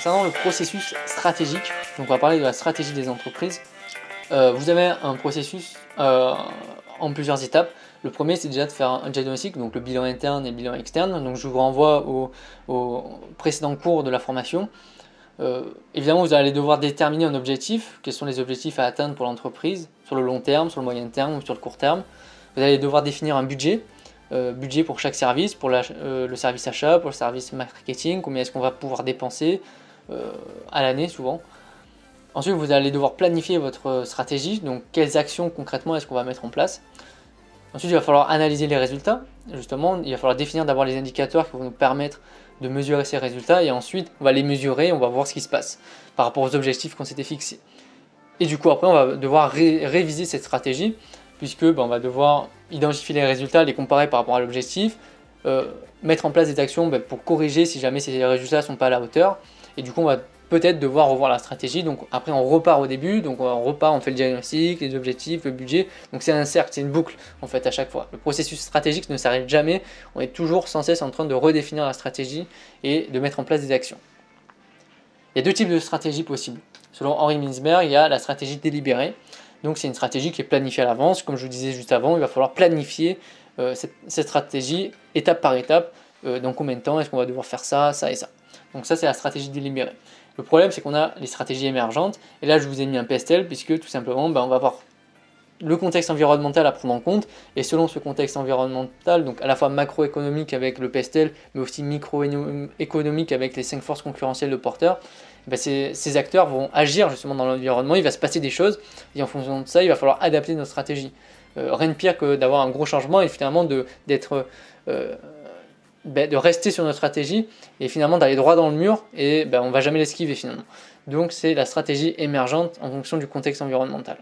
Concernant le processus stratégique, donc on va parler de la stratégie des entreprises. Vous avez un processus en plusieurs étapes. Le premier, c'est déjà de faire un diagnostic, donc le bilan interne et le bilan externe. Donc je vous renvoie au précédent cours de la formation. Évidemment, vous allez devoir déterminer un objectif. Quels sont les objectifs à atteindre pour l'entreprise, sur le long terme, sur le moyen terme ou sur le court terme. Vous allez devoir définir un budget. Budget pour chaque service, pour le service achat, pour le service marketing, combien est-ce qu'on va pouvoir dépenser à l'année souvent. Ensuite, vous allez devoir planifier votre stratégie, donc quelles actions concrètement est-ce qu'on va mettre en place. Ensuite, il va falloir analyser les résultats. Justement, il va falloir définir d'abord les indicateurs qui vont nous permettre de mesurer ces résultats et ensuite on va les mesurer, on va voir ce qui se passe par rapport aux objectifs qu'on s'était fixés. Et du coup, après, on va devoir réviser cette stratégie puisque on va devoir identifier les résultats, les comparer par rapport à l'objectif, mettre en place des actions pour corriger si jamais ces résultats ne sont pas à la hauteur. Et du coup, on va peut-être devoir revoir la stratégie. Donc après, on repart au début, donc on repart, on fait le diagnostic, les objectifs, le budget. Donc c'est un cercle, c'est une boucle en fait à chaque fois. Le processus stratégique ne s'arrête jamais. On est toujours sans cesse en train de redéfinir la stratégie et de mettre en place des actions. Il y a deux types de stratégies possibles. Selon Henri Mintzberg, il y a la stratégie délibérée. Donc c'est une stratégie qui est planifiée à l'avance. Comme je vous disais juste avant, il va falloir planifier cette stratégie étape par étape. Dans combien de temps est-ce qu'on va devoir faire ça, ça et ça. Donc ça, c'est la stratégie délibérée. Le problème, c'est qu'on a les stratégies émergentes. Et là, je vous ai mis un PSTEL puisque tout simplement, on va avoir le contexte environnemental à prendre en compte. Et selon ce contexte environnemental, donc à la fois macroéconomique avec le PSTEL, mais aussi microéconomique avec les 5 forces concurrentielles de Porter, ces acteurs vont agir justement dans l'environnement. Il va se passer des choses et en fonction de ça, il va falloir adapter notre stratégie. Rien de pire que d'avoir un gros changement et finalement de rester sur notre stratégie et finalement d'aller droit dans le mur et on ne va jamais l'esquiver finalement. Donc c'est la stratégie émergente en fonction du contexte environnemental.